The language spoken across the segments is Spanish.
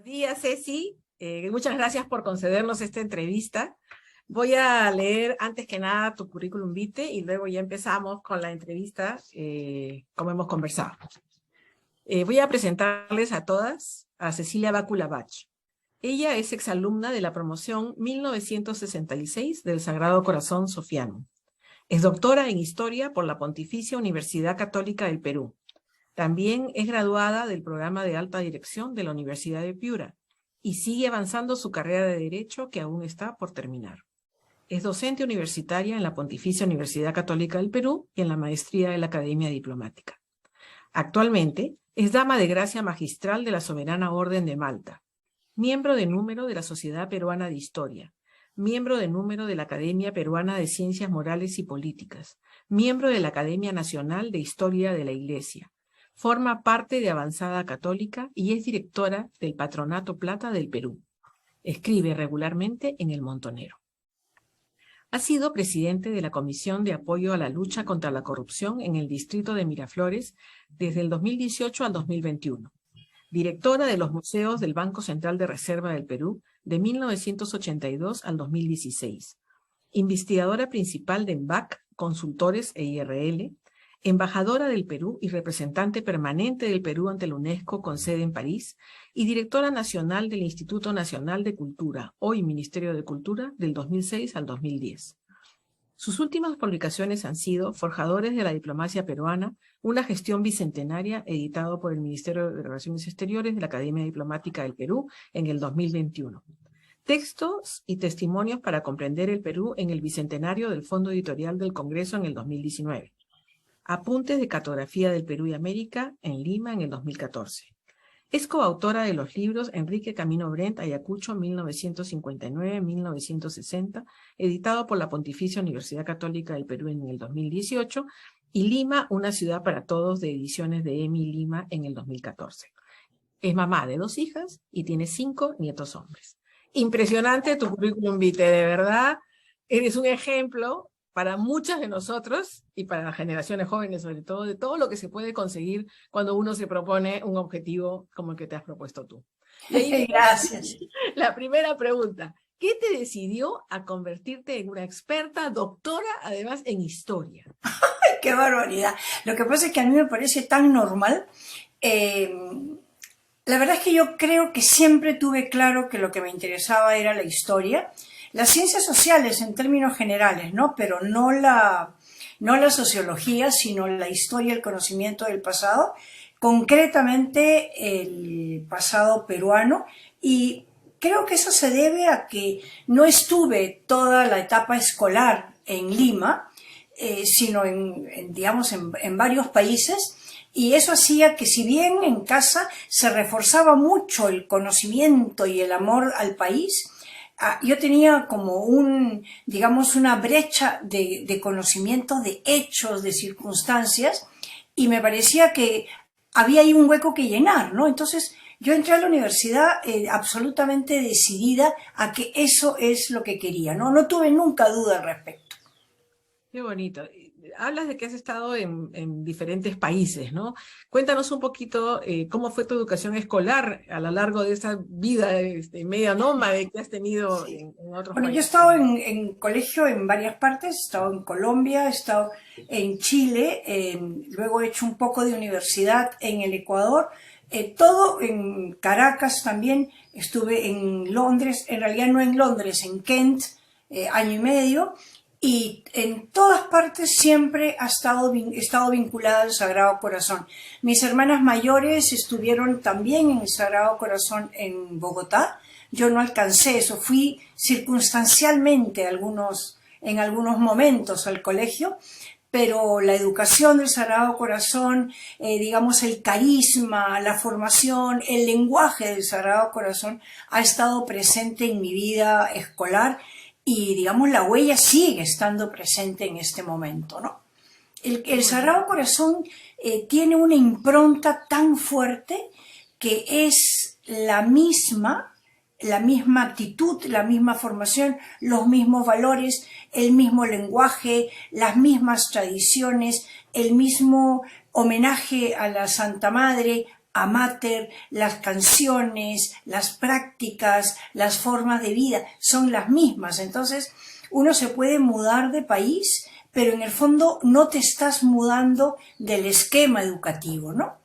días, Ceci. Muchas gracias por concedernos esta entrevista. Voy a leer antes que nada tu currículum vitae y luego ya empezamos con la entrevista, como hemos conversado. Voy a presentarles a todas a Cecilia Bácula Bach. Ella es exalumna de la promoción 1966 del Sagrado Corazón Sofiano. Es doctora en Historia por la Pontificia Universidad Católica del Perú. También es graduada del programa de alta dirección de la Universidad de Piura y sigue avanzando su carrera de Derecho que aún está por terminar. Es docente universitaria en la Pontificia Universidad Católica del Perú y en la maestría de la Academia Diplomática. Actualmente es dama de gracia magistral de la Soberana Orden de Malta, miembro de número de la Sociedad Peruana de Historia, miembro de número de la Academia Peruana de Ciencias Morales y Políticas, miembro de la Academia Nacional de Historia de la Iglesia. Forma parte de Avanzada Católica y es directora del Patronato Plata del Perú. Escribe regularmente en El Montonero. Ha sido presidente de la Comisión de Apoyo a la Lucha contra la Corrupción en el distrito de Miraflores desde el 2018 al 2021. Directora de los Museos del Banco Central de Reserva del Perú de 1982 al 2016. Investigadora principal de EMBAC, Consultores e IRL, embajadora del Perú y representante permanente del Perú ante la UNESCO con sede en París, y directora nacional del Instituto Nacional de Cultura, hoy Ministerio de Cultura, del 2006 al 2010. Sus últimas publicaciones han sido Forjadores de la Diplomacia Peruana, una gestión bicentenaria, editado por el Ministerio de Relaciones Exteriores de la Academia Diplomática del Perú en el 2021. Textos y testimonios para comprender el Perú en el bicentenario del Fondo Editorial del Congreso en el 2019. Apuntes de cartografía del Perú y América en Lima en el 2014. Es coautora de los libros Enrique Camino Brent, Ayacucho, 1959-1960, editado por la Pontificia Universidad Católica del Perú en el 2018, y Lima, una ciudad para todos, de Ediciones de EMI Lima en el 2014. Es mamá de 2 hijas y tiene 5 nietos hombres. Impresionante tu currículum vitae, de verdad. Eres un ejemplo para muchas de nosotros y para las generaciones jóvenes sobre todo, de todo lo que se puede conseguir cuando uno se propone un objetivo como el que te has propuesto tú. Y ahí gracias. La primera pregunta, ¿qué te decidió a convertirte en una experta, doctora, además en historia? ¡Ay, qué barbaridad! Lo que pasa es que a mí me parece tan normal. La verdad es que yo creo que siempre tuve claro que lo que me interesaba era la historia. Las ciencias sociales en términos generales, ¿no? Pero no la sociología, sino la historia, el conocimiento del pasado, concretamente el pasado peruano, y creo que eso se debe a que no estuve toda la etapa escolar en Lima, sino digamos, en varios países, y eso hacía que, si bien en casa se reforzaba mucho el conocimiento y el amor al país, yo tenía como digamos, una brecha de conocimiento, de hechos, de circunstancias, y me parecía que había ahí un hueco que llenar, ¿no? Entonces yo entré a la universidad absolutamente decidida a que eso es lo que quería, ¿no? No tuve nunca duda al respecto. Qué bonito. Hablas de que has estado en diferentes países, ¿no? Cuéntanos un poquito cómo fue tu educación escolar a lo largo de esa vida media nómade que has tenido en otros Bueno, yo he países. estado en colegio en varias partes, he estado en Colombia, he estado en Chile, luego he hecho un poco de universidad en el Ecuador, todo en Caracas también, estuve en Londres, en realidad no en Londres, en Kent, año y medio, y en todas partes siempre he estado vinculada al Sagrado Corazón. Mis hermanas mayores estuvieron también en el Sagrado Corazón en Bogotá. Yo no alcancé eso, fui circunstancialmente en algunos momentos al colegio, pero la educación del Sagrado Corazón, digamos, el carisma, la formación, el lenguaje del Sagrado Corazón ha estado presente en mi vida escolar, y, digamos, la huella sigue estando presente en este momento, ¿no? El Sagrado Corazón tiene una impronta tan fuerte que es la misma actitud, la misma formación, los mismos valores, el mismo lenguaje, las mismas tradiciones, el mismo homenaje a la Santa Madre, a Mater, las canciones, las prácticas, las formas de vida son las mismas. Entonces, uno se puede mudar de país, pero en el fondo no te estás mudando del esquema educativo, ¿no?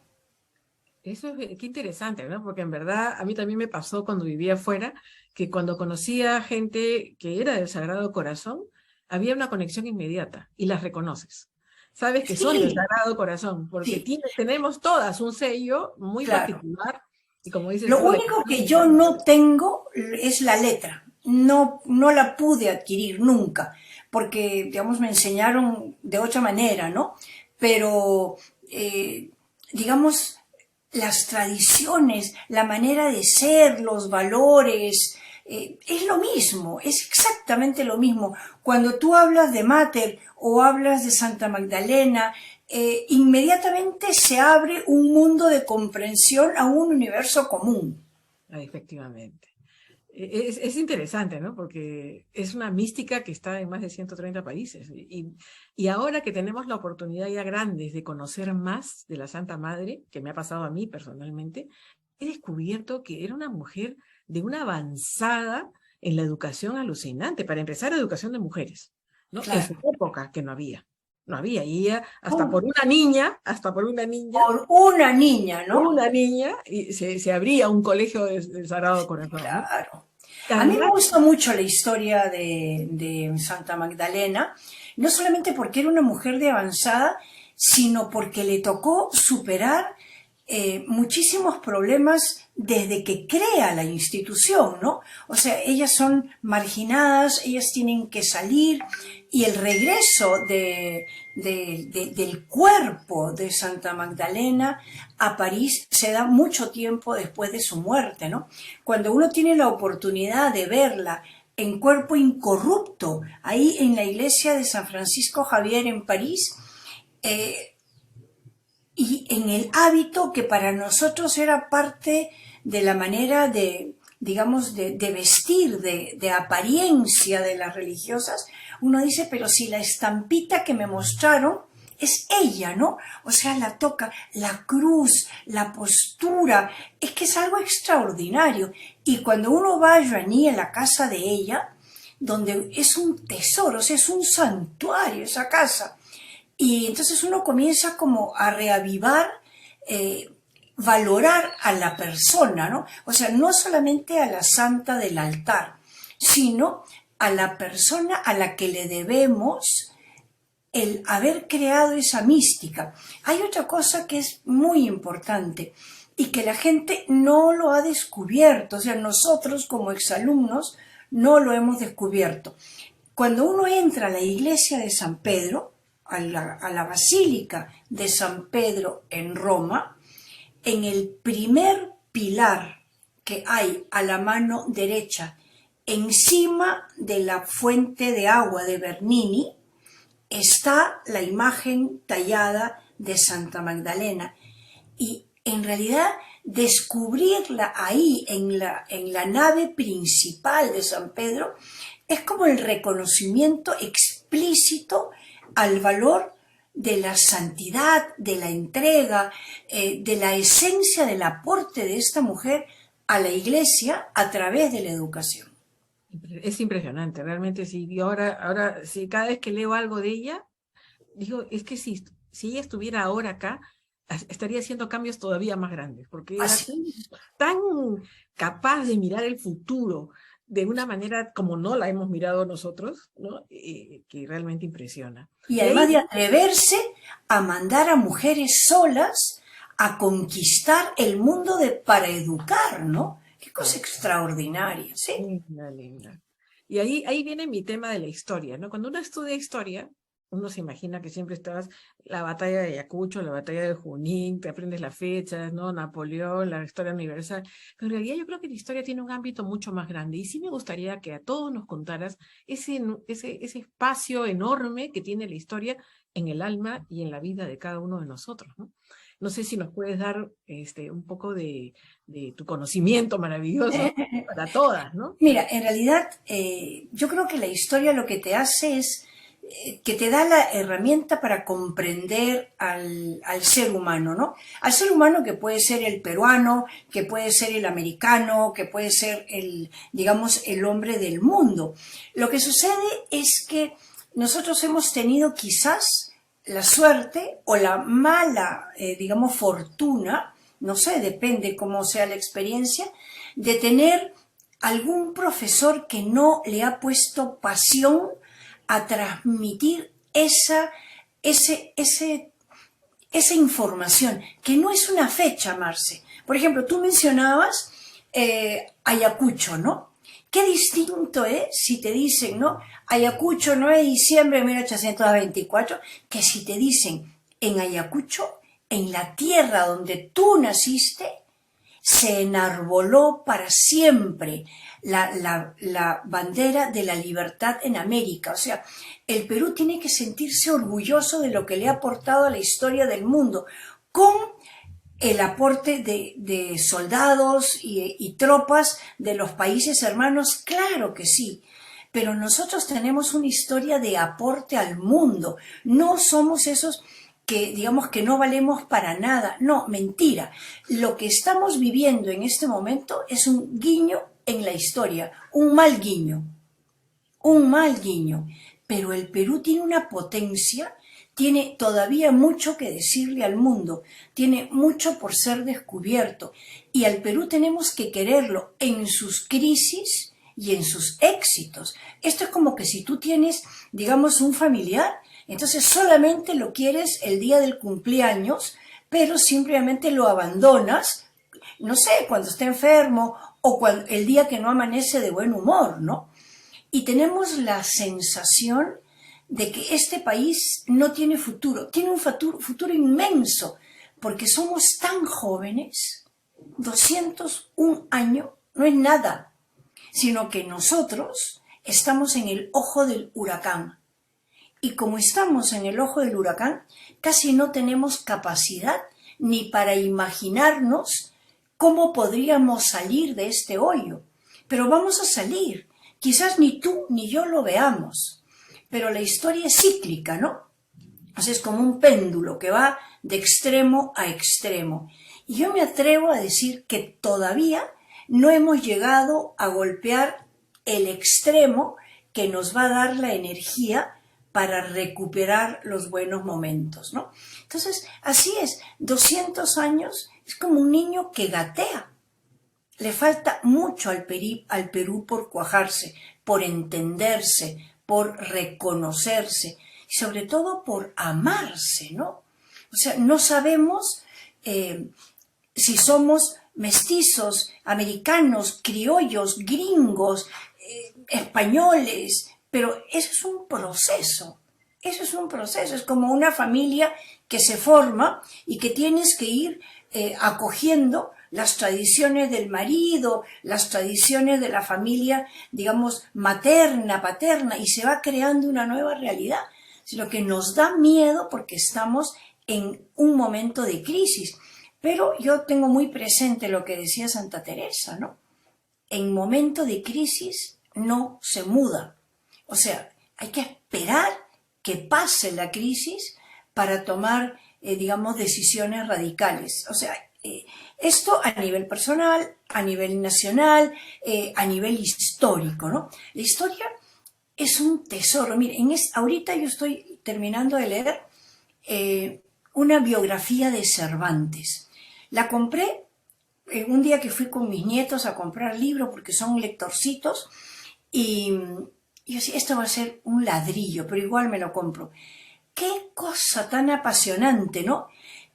Eso es qué interesante, ¿no? Porque en verdad a mí también me pasó cuando vivía afuera, que cuando conocía gente que era del Sagrado Corazón, había una conexión inmediata y las reconoces. Sabes que son del Sí, Sagrado Corazón, porque sí, tenemos todas un sello muy claro. particular y como dices Lo tú, de único que yo no tengo es la letra. No, no la pude adquirir nunca, porque, digamos, me enseñaron de otra manera, ¿no? Pero, digamos, las tradiciones, la manera de ser, los valores, es lo mismo, es exactamente lo mismo. Cuando tú hablas de Mater o hablas de Santa Magdalena, inmediatamente se abre un mundo de comprensión a un universo común. efectivamente. Es interesante, ¿no? Porque es una mística que está en más de 130 países. Y ahora que tenemos la oportunidad ya grande de conocer más de la Santa Madre, que me ha pasado a mí personalmente, he descubierto que era una mujer de una avanzada en la educación alucinante. Para empezar, educación de mujeres, ¿no? En su Claro. época, que no había. No había. Y ella, hasta Por una niña, por ¿no? una niña, y se abría un colegio del Sagrado Corazón, ¿no? Claro. A mí me Además, gusta mucho la historia de Santa Magdalena, no solamente porque era una mujer de avanzada, sino porque le tocó superar muchísimos problemas desde que crea la institución, ¿no? O sea, ellas son marginadas, ellas tienen que salir y el regreso del cuerpo de Santa Magdalena a París se da mucho tiempo después de su muerte, ¿no? Cuando uno tiene la oportunidad de verla en cuerpo incorrupto, ahí en la iglesia de San Francisco Javier en París, eh, y en el hábito que para nosotros era parte de la manera de, digamos, de vestir, de apariencia de las religiosas, uno dice, pero si la estampita que me mostraron es ella, ¿no? O sea, la toca, la cruz, la postura, es que es algo extraordinario. Y cuando uno va a Joanie, a la casa de ella, donde es un tesoro, o sea, es un santuario esa casa, y entonces uno comienza como a reavivar, eh, valorar a la persona, ¿no? O sea, no solamente a la santa del altar, sino a la persona a la que le debemos el haber creado esa mística. Hay otra cosa que es muy importante y que la gente no lo ha descubierto, o sea, nosotros como exalumnos no lo hemos descubierto. Cuando uno entra a la iglesia de San Pedro, a la basílica de San Pedro en Roma, en el primer pilar que hay a la mano derecha, encima de la fuente de agua de Bernini, está la imagen tallada de Santa Magdalena. Y en realidad descubrirla ahí en la nave principal de San Pedro es como el reconocimiento explícito al valor de la santidad, de la entrega, de la esencia del aporte de esta mujer a la iglesia a través de la educación. es impresionante, realmente sí. Y ahora sí, cada vez que leo algo de ella, digo, es que si ella estuviera ahora acá, estaría haciendo cambios todavía más grandes, porque era Así. tan capaz de mirar el futuro de una manera como no la hemos mirado nosotros, ¿no? Que realmente impresiona. Y Y además ahí de atreverse a mandar a mujeres solas a conquistar el mundo para educar, ¿no? Qué cosa extraordinaria, ¿sí? linda, linda. Y ahí viene mi tema de la historia, ¿no? Cuando uno estudia historia, uno se imagina que siempre estás la batalla de Ayacucho, la batalla de Junín, te aprendes las fechas, ¿no? Napoleón, la historia universal. Pero en realidad yo creo que la historia tiene un ámbito mucho más grande. Y sí me gustaría que a todos nos contaras ese espacio enorme que tiene la historia en el alma y en la vida de cada uno de nosotros, ¿no? No sé si nos puedes dar un poco de tu conocimiento maravilloso para todas, ¿no? Mira, en realidad yo creo que la historia lo que te hace es que te da la herramienta para comprender al ser humano, ¿no? Al ser humano que puede ser el peruano, que puede ser el americano, que puede ser digamos, el hombre del mundo. Lo que sucede es que nosotros hemos tenido quizás la suerte o la mala, digamos, fortuna, no sé, depende cómo sea la experiencia, de tener algún profesor que no le ha puesto pasión a transmitir esa información, que no es una fecha, Marce. Por ejemplo, tú mencionabas Ayacucho, ¿no? Qué distinto es si te dicen, ¿no? Ayacucho 9 de diciembre de 1824, que si te dicen en Ayacucho, en la tierra donde tú naciste, se enarboló para siempre la bandera de la libertad en América. O sea, el Perú tiene que sentirse orgulloso de lo que le ha aportado a la historia del mundo, con el aporte de soldados y tropas de los países hermanos, claro que sí. Pero nosotros tenemos una historia de aporte al mundo. No somos esos que digamos que no valemos para nada. No, mentira. Lo que estamos viviendo en este momento es un guiño en la historia, un mal guiño. Pero el Perú tiene una potencia, tiene todavía mucho que decirle al mundo, tiene mucho por ser descubierto, y al Perú tenemos que quererlo en sus crisis y en sus éxitos. Esto es como que si tú tienes, digamos, un familiar, entonces solamente lo quieres el día del cumpleaños, pero simplemente lo abandonas, no sé, cuando está enfermo o el día que no amanece de buen humor, ¿no? Y tenemos la sensación de que este país no tiene futuro, tiene un futuro inmenso, porque somos tan jóvenes, 201 años no es nada, sino que nosotros estamos en el ojo del huracán. Y como estamos en el ojo del huracán, casi no tenemos capacidad ni para imaginarnos cómo podríamos salir de este hoyo. Pero vamos a salir. Quizás ni tú ni yo lo veamos. Pero la historia es cíclica, ¿no? O sea, es como un péndulo que va de extremo a extremo. Y yo me atrevo a decir que todavía no hemos llegado a golpear el extremo que nos va a dar la energía para recuperar los buenos momentos, ¿no? Entonces, así es, 200 años es como un niño que gatea. Le falta mucho al Perú por cuajarse, por entenderse, por reconocerse, y sobre todo por amarse, ¿no? O sea, no sabemos si somos mestizos, americanos, criollos, gringos, españoles, pero eso es un proceso, es como una familia que se forma y que tienes que ir acogiendo las tradiciones del marido, las tradiciones de la familia, digamos, materna, paterna, y se va creando una nueva realidad, sino que nos da miedo porque estamos en un momento de crisis. Pero yo tengo muy presente lo que decía Santa Teresa, ¿no? En momento de crisis no se muda. O sea, hay que esperar que pase la crisis para tomar, digamos, decisiones radicales. O sea, esto a nivel personal, a nivel nacional, a nivel histórico, ¿no? La historia es un tesoro. Miren, ahorita yo estoy terminando de leer una biografía de Cervantes. La compré un día que fui con mis nietos a comprar libros porque son lectorcitos y yo decía, esto va a ser un ladrillo, pero igual me lo compro. ¡Qué cosa tan apasionante!, ¿no?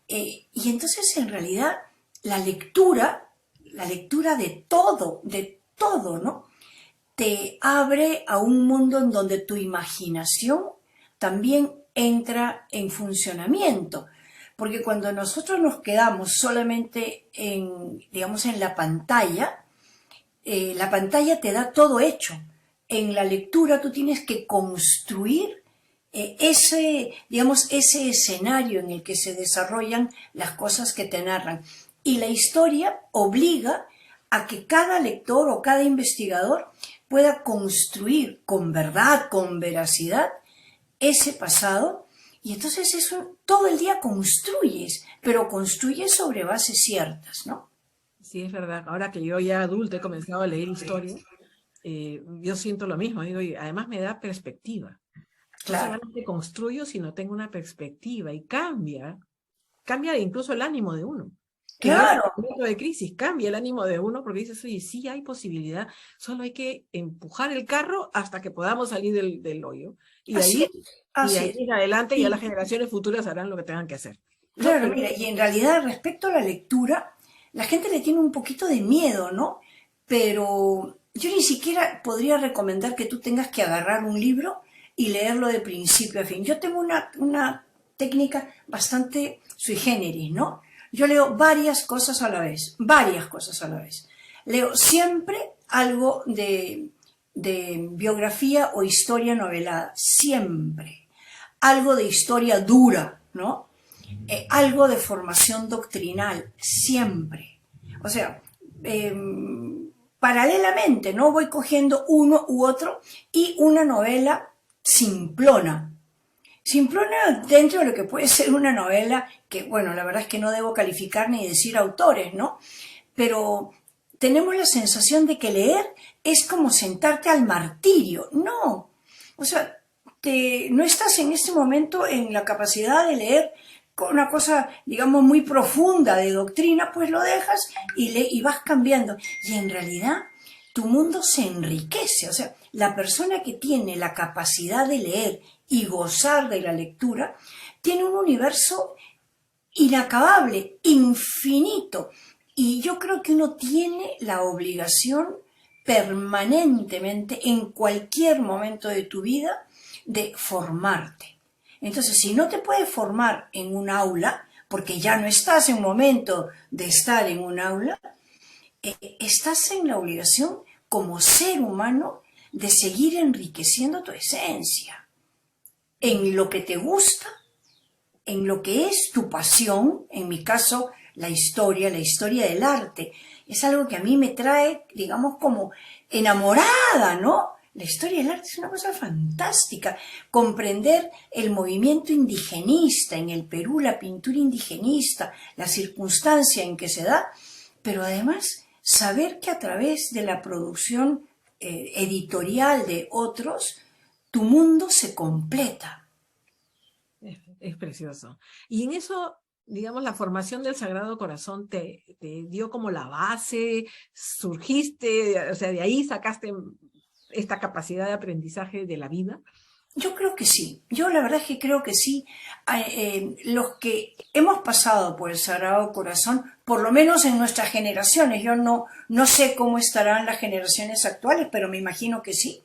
Y entonces, en realidad, la lectura de todo, ¿no? Te abre a un mundo en donde tu imaginación también entra en funcionamiento. Porque cuando nosotros nos quedamos solamente digamos, en la pantalla te da todo hecho. En la lectura tú tienes que construir ese escenario en el que se desarrollan las cosas que te narran. Y la historia obliga a que cada lector o cada investigador pueda construir con verdad, con veracidad, ese pasado, y entonces eso todo el día construyes, pero construyes sobre bases ciertas, ¿no? Sí, es verdad. Ahora que yo ya adulta he comenzado a leer historia, yo siento lo mismo, digo, y además me da perspectiva. No Claro, solamente construyo, sino tengo una perspectiva y cambia incluso el ánimo de uno. Igual en claro, el momento de crisis, cambia el ánimo de uno porque dices, oye, sí hay posibilidad, solo hay que empujar el carro hasta que podamos salir del hoyo. Y de así ahí, es, y de así ahí es. en adelante ya las Y generaciones futuras harán lo que tengan que hacer. ¿No? claro, mira, y en realidad respecto a la lectura, la gente le tiene un poquito de miedo, ¿no? Pero yo ni siquiera podría recomendar que tú tengas que agarrar un libro y leerlo de principio a fin. Yo tengo una técnica bastante sui generis, ¿no? Yo leo varias cosas a la vez. Leo siempre algo de biografía o historia novelada, siempre. Algo de historia dura, ¿no? Algo de formación doctrinal, siempre. O sea, eh, paralelamente, ¿no? Voy cogiendo uno u otro y una novela simplona. Simplona dentro de lo que puede ser una novela que, bueno, la verdad es que no debo calificar ni decir autores, ¿no? Pero tenemos la sensación de que leer es como sentarte al martirio. No. O sea, no estás en este momento en la capacidad de leer una cosa, digamos, muy profunda de doctrina, pues lo dejas y vas cambiando. Y en realidad tu mundo se enriquece. O sea, la persona que tiene la capacidad de leer y gozar de la lectura tiene un universo inacabable, infinito. Y yo creo que uno tiene la obligación permanentemente, en cualquier momento de tu vida, de formarte. Entonces, si no te puedes formar en un aula, porque ya no estás en un momento de estar en un aula, estás en la obligación como ser humano de seguir enriqueciendo tu esencia en lo que te gusta, en lo que es tu pasión, en mi caso la historia del arte. Es algo que a mí me trae, digamos, como enamorada, ¿no? La historia del arte es una cosa fantástica. Comprender el movimiento indigenista en el Perú, la pintura indigenista, la circunstancia en que se da, pero además saber que a través de la producción editorial de otros, tu mundo se completa. Es precioso. Y en eso, digamos, la formación del Sagrado Corazón te dio como la base, surgiste, o sea, de ahí sacaste esta capacidad de aprendizaje de la vida. Yo creo que sí, yo la verdad es que creo que sí. Los que hemos pasado por el Sagrado Corazón, por lo menos en nuestras generaciones, yo no sé cómo estarán las generaciones actuales, pero me imagino que sí.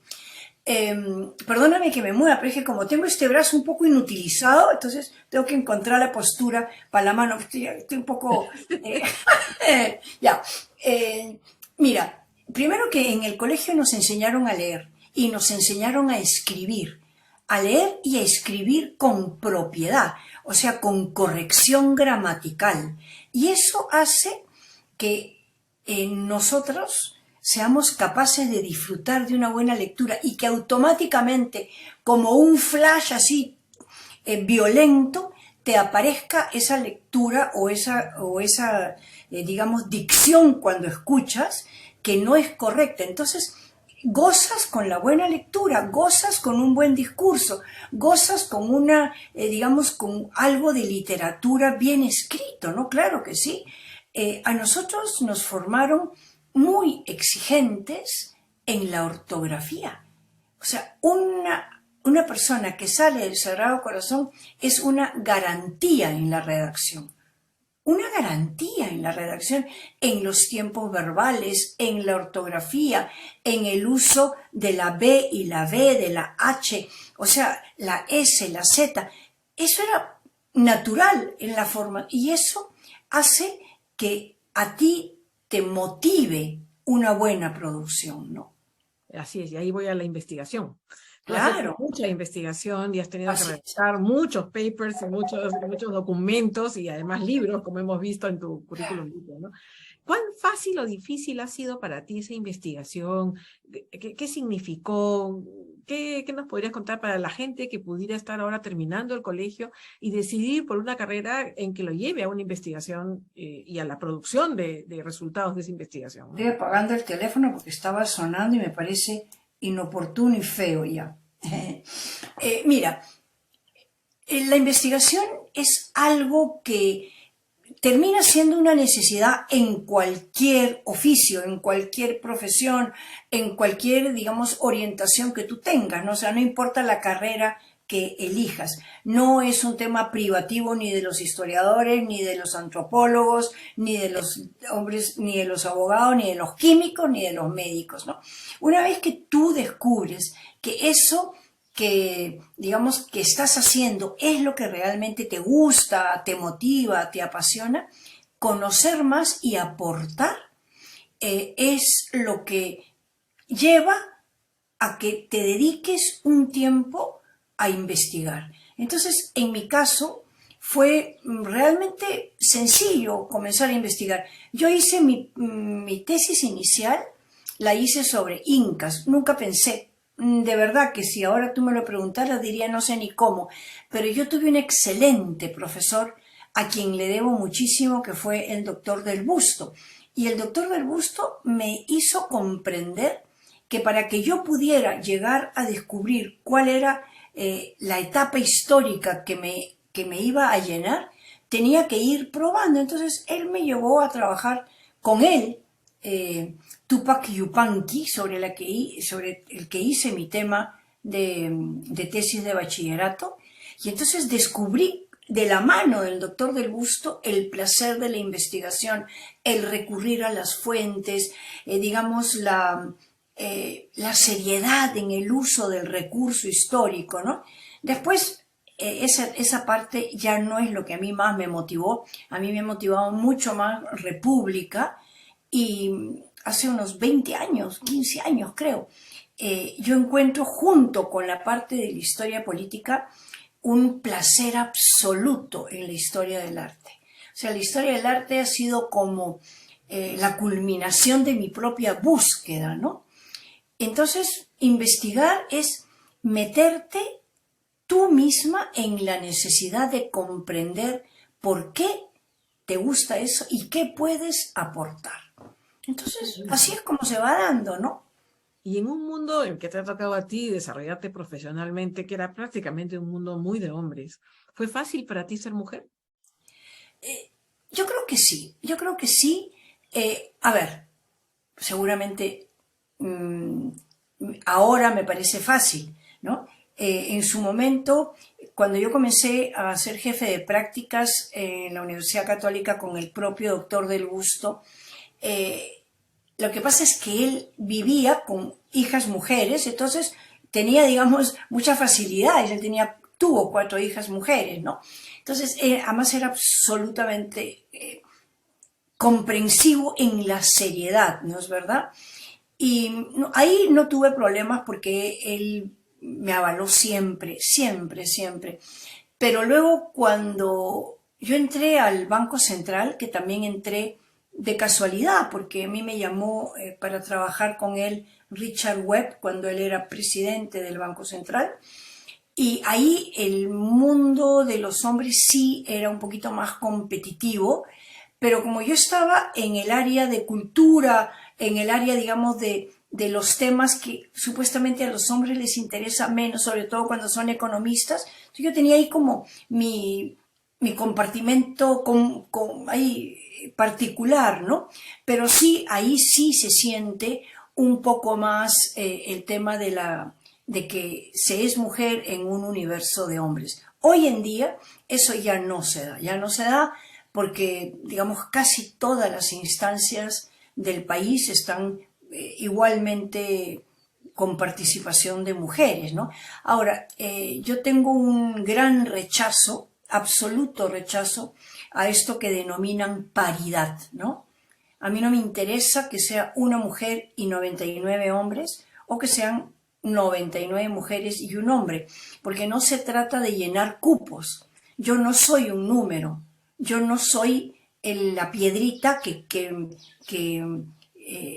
Perdóname que me mueva, pero es que como tengo este brazo un poco inutilizado, entonces tengo que encontrar la postura para la mano. Estoy un poco... ya. Mira, primero que en el colegio nos enseñaron a leer y nos enseñaron a escribir. A leer y a escribir con propiedad, o sea, con corrección gramatical. Y eso hace que nosotros seamos capaces de disfrutar de una buena lectura y que automáticamente, como un flash así violento, te aparezca esa lectura o esa digamos, dicción cuando escuchas que no es correcta. Entonces, gozas con la buena lectura, gozas con un buen discurso, gozas con digamos, con algo de literatura bien escrito, ¿no? Claro que sí. A nosotros nos formaron muy exigentes en la ortografía. O sea, una persona que sale del Sagrado Corazón es una garantía en la redacción. Una garantía en la redacción, en los tiempos verbales, en la ortografía, en el uso de la B y la B, de la H, o sea, la S, la Z. Eso era natural en la forma y eso hace que a ti te motive una buena producción, ¿no? Así es, y ahí voy a la investigación. Tú has hecho Claro, mucha investigación y has tenido que así es. redactar muchos papers y muchos documentos y además libros, como hemos visto en tu currículum vitae, ¿no? ¿Cuán fácil o difícil ha sido para ti esa investigación? ¿Qué significó? ¿Qué nos podrías contar para la gente que pudiera estar ahora terminando el colegio y decidir por una carrera en que lo lleve a una investigación y a la producción de resultados de esa investigación, ¿no? Estoy apagando el teléfono porque estaba sonando y me parece inoportuno y feo ya. Mira, la investigación es algo que termina siendo una necesidad en cualquier oficio, en cualquier profesión, en cualquier, digamos, orientación que tú tengas, ¿no? O sea, no importa la carrera que elijas. No es un tema privativo ni de los historiadores, ni de los antropólogos, ni de los hombres, ni de los abogados, ni de los químicos, ni de los médicos, ¿no? Una vez que tú descubres que eso que, digamos, que estás haciendo es lo que realmente te gusta, te motiva, te apasiona, conocer más y aportar es lo que lleva a que te dediques un tiempo a investigar. Entonces, en mi caso, fue realmente sencillo comenzar a investigar. Yo hice mi tesis inicial, la hice sobre incas. Nunca pensé, de verdad que si ahora tú me lo preguntaras diría no sé ni cómo, pero yo tuve un excelente profesor a quien le debo muchísimo, que fue el doctor Del Busto. Y el doctor Del Busto me hizo comprender que para que yo pudiera llegar a descubrir cuál era la etapa histórica que me iba a llenar, tenía que ir probando. Entonces él me llevó a trabajar con él, Tupac Yupanqui, sobre el que hice mi tema de tesis de bachillerato, y entonces descubrí de la mano del doctor Del Busto el placer de la investigación, el recurrir a las fuentes, digamos la seriedad en el uso del recurso histórico, ¿no? Después, esa parte ya no es lo que a mí más me motivó. A mí me ha motivado mucho más República, y hace unos 20 años, 15 años creo, yo encuentro junto con la parte de la historia política un placer absoluto en la historia del arte. O sea, la historia del arte ha sido como la culminación de mi propia búsqueda, ¿no? Entonces, investigar es meterte tú misma en la necesidad de comprender por qué te gusta eso y qué puedes aportar. Entonces, así es como se va dando, ¿no? Y en un mundo en que te ha tocado a ti desarrollarte profesionalmente, que era prácticamente un mundo muy de hombres, ¿fue fácil para ti ser mujer? Yo creo que sí, yo creo que sí. A ver, seguramente ahora me parece fácil, ¿no? En su momento, cuando yo comencé a ser jefe de prácticas en la Universidad Católica con el propio doctor Del Busto, lo que pasa es que él vivía con hijas mujeres, entonces tenía, digamos, muchas facilidades. Él tuvo 4 hijas mujeres, ¿no? Entonces, además era absolutamente comprensivo en la seriedad, ¿no es verdad? Y ahí no tuve problemas porque él me avaló siempre, siempre, siempre. Pero luego cuando yo entré al Banco Central, que también entré de casualidad, porque a mí me llamó para trabajar con él Richard Webb cuando él era presidente del Banco Central, y ahí el mundo de los hombres sí era un poquito más competitivo, pero como yo estaba en el área de cultura, en el área, digamos, de los temas que supuestamente a los hombres les interesa menos, sobre todo cuando son economistas, entonces yo tenía ahí como mi compartimento ahí particular, ¿no? Pero sí, ahí sí se siente un poco más el tema de que se es mujer en un universo de hombres. Hoy en día eso ya no se da porque, digamos, casi todas las instancias del país están igualmente con participación de mujeres, ¿no? Ahora, yo tengo un gran rechazo, absoluto rechazo, a esto que denominan paridad, ¿no? A mí no me interesa que sea una mujer y 99 hombres, o que sean 99 mujeres y un hombre, porque no se trata de llenar cupos. Yo no soy un número, yo no soy la piedrita que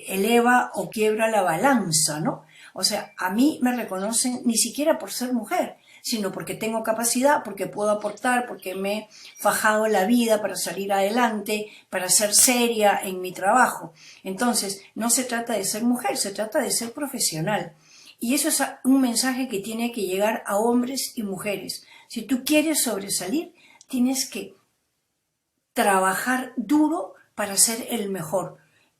eleva o quiebra la balanza, ¿no? O sea, a mí me reconocen ni siquiera por ser mujer, sino porque tengo capacidad, porque puedo aportar, porque me he fajado la vida para salir adelante, para ser seria en mi trabajo. Entonces, no se trata de ser mujer, se trata de ser profesional. Y eso es un mensaje que tiene que llegar a hombres y mujeres. Si tú quieres sobresalir, tienes que trabajar duro para ser el mejor.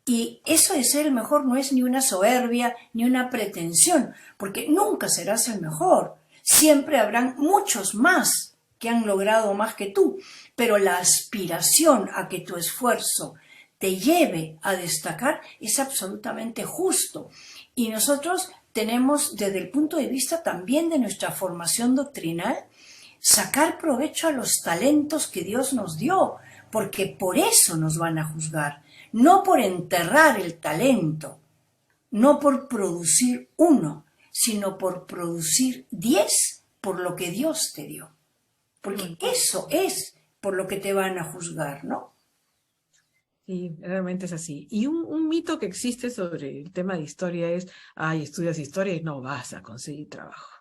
Y eso de ser el mejor no es ni una soberbia ni una pretensión, porque nunca serás el mejor. Siempre habrán muchos más que han logrado más que tú, pero la aspiración a que tu esfuerzo te lleve a destacar es absolutamente justo. Y nosotros tenemos, desde el punto de vista también de nuestra formación doctrinal, sacar provecho a los talentos que Dios nos dio, porque por eso nos van a juzgar, no por enterrar el talento, no por producir uno, sino por producir 10 por lo que Dios te dio. Porque eso es por lo que te van a juzgar, ¿no? Sí, realmente es así. Y un mito que existe sobre el tema de historia es, ay, estudias historia y no vas a conseguir trabajo.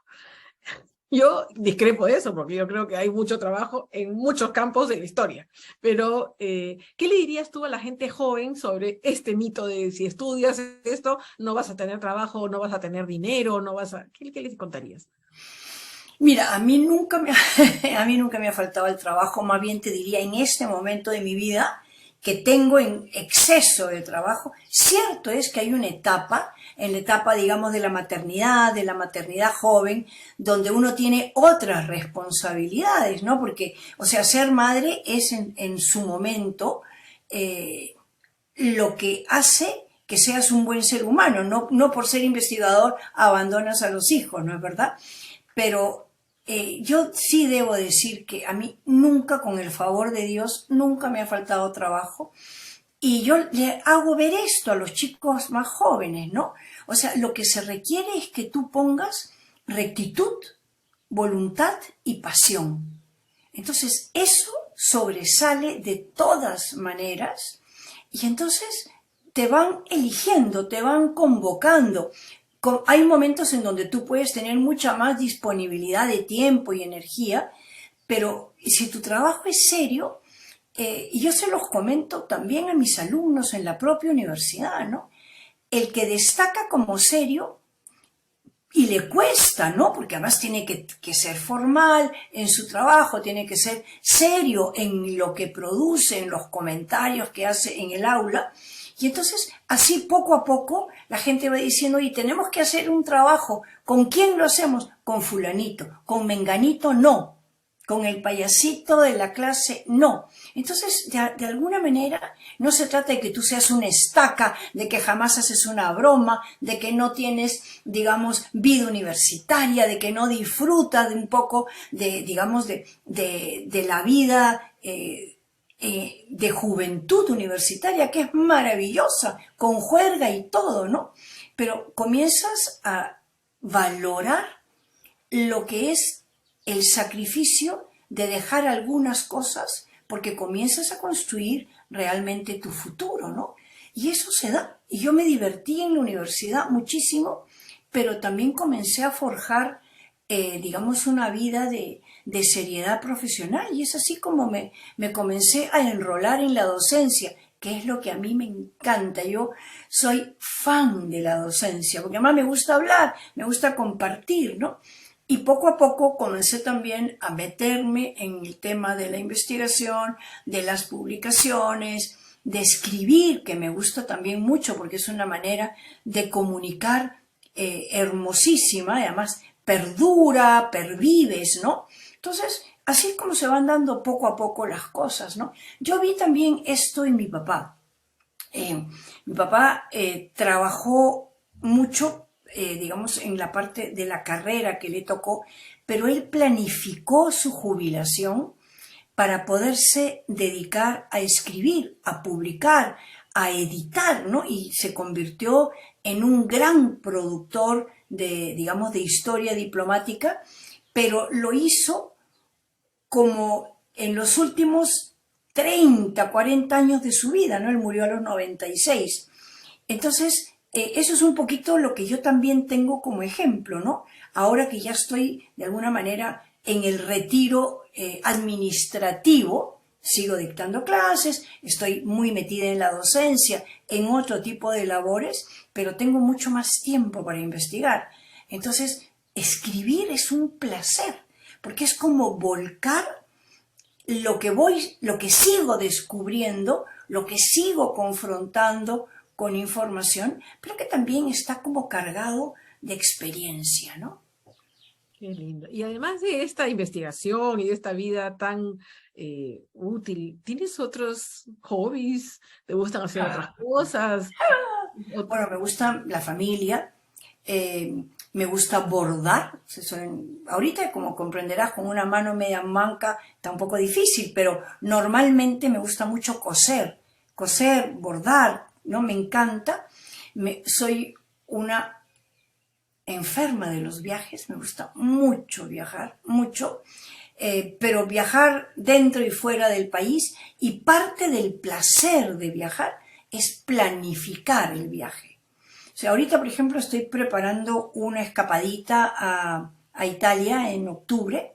Yo discrepo de eso, porque yo creo que hay mucho trabajo en muchos campos de la historia. Pero, ¿qué le dirías tú a la gente joven sobre este mito de si estudias esto, no vas a tener trabajo, no vas a tener dinero, no vas a... ¿Qué les contarías? Mira, a mí nunca me ha faltado el trabajo, más bien te diría en este momento de mi vida que tengo en exceso de trabajo. Cierto es que hay una etapa, en la etapa, digamos, de la maternidad joven, donde uno tiene otras responsabilidades, ¿no? Porque, o sea, ser madre es en su momento lo que hace que seas un buen ser humano, no por ser investigador abandonas a los hijos, ¿no es verdad? Pero yo sí debo decir que a mí nunca, con el favor de Dios, nunca me ha faltado trabajo. Y yo le hago ver esto a los chicos más jóvenes, ¿no? O sea, lo que se requiere es que tú pongas rectitud, voluntad y pasión. Entonces, eso sobresale de todas maneras y entonces te van eligiendo, te van convocando. Hay momentos en donde tú puedes tener mucha más disponibilidad de tiempo y energía, pero si tu trabajo es serio, y yo se los comento también a mis alumnos en la propia universidad, ¿no? El que destaca como serio y le cuesta, ¿no? Porque además tiene que ser formal en su trabajo, tiene que ser serio en lo que produce, en los comentarios que hace en el aula. Y entonces, así poco a poco, la gente va diciendo, y tenemos que hacer un trabajo. ¿Con quién lo hacemos? Con fulanito. Con menganito, no. Con el payasito de la clase, no. Entonces, de alguna manera, no se trata de que tú seas una estaca, de que jamás haces una broma, de que no tienes, digamos, vida universitaria, de que no disfrutas de un poco de, digamos, de la vida de juventud universitaria, que es maravillosa, con juerga y todo, ¿no? Pero comienzas a valorar lo que es el sacrificio de dejar algunas cosas porque comienzas a construir realmente tu futuro, ¿no? Y eso se da. Y yo me divertí en la universidad muchísimo, pero también comencé a forjar, digamos, una vida de seriedad profesional. Y es así como me comencé a enrolar en la docencia, que es lo que a mí me encanta. Yo soy fan de la docencia, porque además me gusta hablar, me gusta compartir, ¿no? Y poco a poco comencé también a meterme en el tema de la investigación, de las publicaciones, de escribir, que me gusta también mucho porque es una manera de comunicar hermosísima, y además perdura, pervives, ¿no? Entonces, así es como se van dando poco a poco las cosas, ¿no? Yo vi también esto en mi papá. Mi papá trabajó mucho, digamos, en la parte de la carrera que le tocó, pero él planificó su jubilación para poderse dedicar a escribir, a publicar, a editar, ¿no? Y se convirtió en un gran productor de, digamos, de historia diplomática, pero lo hizo como en los últimos 30, 40 años de su vida, ¿no? Él murió a los 96. Entonces, eso es un poquito lo que yo también tengo como ejemplo, ¿no? Ahora que ya estoy de alguna manera en el retiro administrativo, sigo dictando clases, estoy muy metida en la docencia, en otro tipo de labores, pero tengo mucho más tiempo para investigar. Entonces, escribir es un placer, porque es como volcar lo que sigo descubriendo, lo que sigo confrontando con información, pero que también está como cargado de experiencia, ¿no? Qué lindo. Y además de esta investigación y de esta vida tan útil, ¿tienes otros hobbies? ¿Te gustan hacer otras cosas? Bueno, me gusta la familia, me gusta bordar. Ahorita, como comprenderás, con una mano media manca está un poco difícil, pero normalmente me gusta mucho coser, bordar, ¿no? Me encanta. Soy una enferma de los viajes, me gusta mucho viajar, mucho, pero viajar dentro y fuera del país, y parte del placer de viajar es planificar el viaje. O sea, ahorita, por ejemplo, estoy preparando una escapadita a Italia en octubre,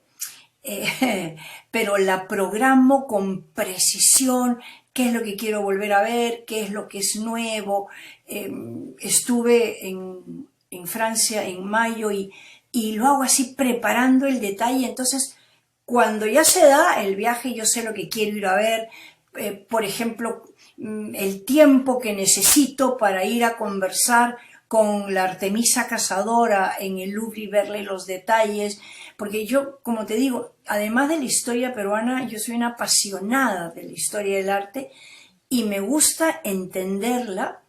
pero la programo con precisión, qué es lo que quiero volver a ver, qué es lo que es nuevo. Estuve en Francia en mayo y lo hago así preparando el detalle, entonces cuando ya se da el viaje yo sé lo que quiero ir a ver, por ejemplo, el tiempo que necesito para ir a conversar con la Artemisa Cazadora en el Louvre y verle los detalles, porque yo, como te digo, además de la historia peruana, yo soy una apasionada de la historia del arte y me gusta entenderla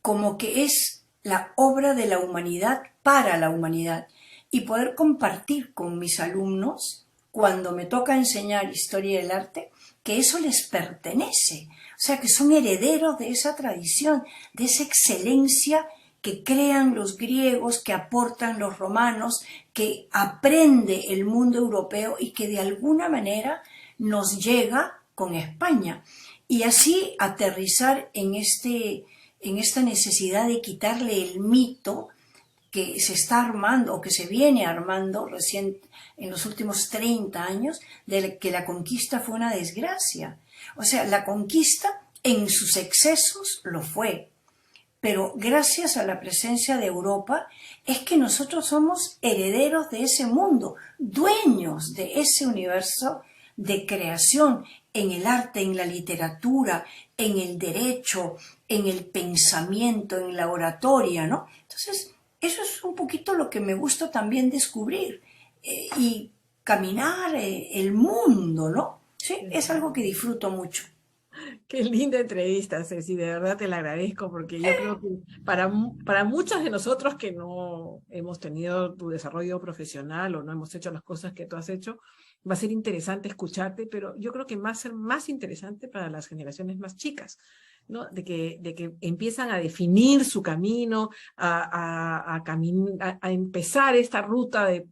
como que es la obra de la humanidad para la humanidad, y poder compartir con mis alumnos, cuando me toca enseñar historia del arte, que eso les pertenece, o sea, que son herederos de esa tradición, de esa excelencia que crean los griegos, que aportan los romanos, que aprende el mundo europeo y que de alguna manera nos llega con España. Y así aterrizar en esta necesidad de quitarle el mito que se está armando o que se viene armando recién en los últimos 30 años, de que la conquista fue una desgracia. O sea, la conquista en sus excesos lo fue, pero gracias a la presencia de Europa es que nosotros somos herederos de ese mundo, dueños de ese universo de creación en el arte, en la literatura, en el derecho, en el pensamiento, en la oratoria, ¿no? Entonces, eso es un poquito lo que me gusta también descubrir y caminar el mundo, ¿no? Sí, es algo que disfruto mucho. Qué linda entrevista, Ceci, de verdad te la agradezco porque yo creo que para muchos de nosotros que no hemos tenido tu desarrollo profesional o no hemos hecho las cosas que tú has hecho, va a ser interesante escucharte, pero yo creo que va a ser más interesante para las generaciones más chicas, ¿no? De que empiezan a definir su camino, a empezar esta ruta de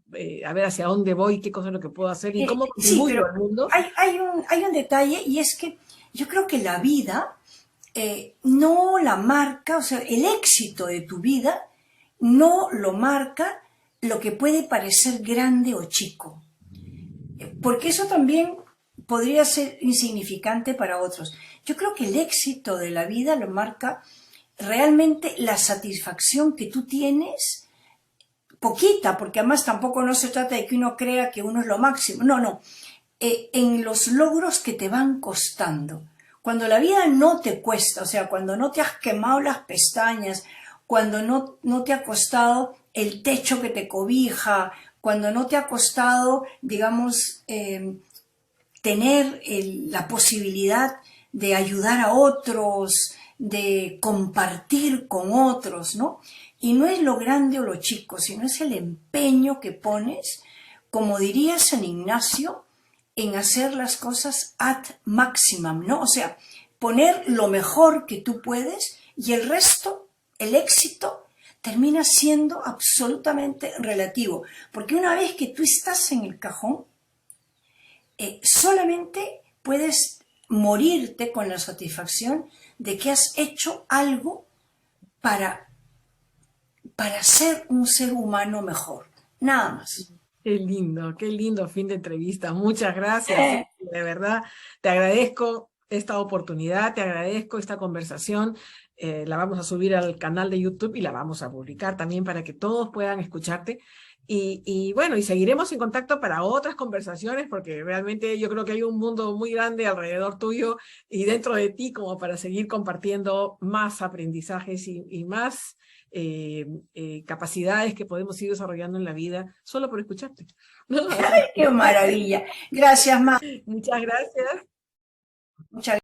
a ver hacia dónde voy, qué cosa es lo que puedo hacer y cómo Sí, contribuyo pero al mundo. hay un detalle, y es que yo creo que la vida no la marca, o sea, el éxito de tu vida no lo marca lo que puede parecer grande o chico, porque eso también podría ser insignificante para otros. Yo creo que el éxito de la vida lo marca realmente la satisfacción que tú tienes, poquita, porque además tampoco no se trata de que uno crea que uno es lo máximo, no, no, en los logros que te van costando. Cuando la vida no te cuesta, o sea, cuando no te has quemado las pestañas, cuando no te ha costado el techo que te cobija, cuando no te ha costado, digamos, tener la posibilidad de ayudar a otros, de compartir con otros, ¿no? Y no es lo grande o lo chico, sino es el empeño que pones, como diría San Ignacio, en hacer las cosas ad maximum, ¿no? O sea, poner lo mejor que tú puedes y el resto, el éxito, termina siendo absolutamente relativo. Porque una vez que tú estás en el cajón, solamente puedes morirte con la satisfacción de que has hecho algo para para ser un ser humano mejor. Nada más. Qué lindo fin de entrevista. Muchas gracias. De verdad, te agradezco esta oportunidad, te agradezco esta conversación. La vamos a subir al canal de YouTube y la vamos a publicar también para que todos puedan escucharte. Y bueno, y seguiremos en contacto para otras conversaciones porque realmente yo creo que hay un mundo muy grande alrededor tuyo y dentro de ti como para seguir compartiendo más aprendizajes y más capacidades que podemos ir desarrollando en la vida solo por escucharte. ¿No? Así ¡Qué maravilla! Gracias, Ma. muchas gracias. Muchas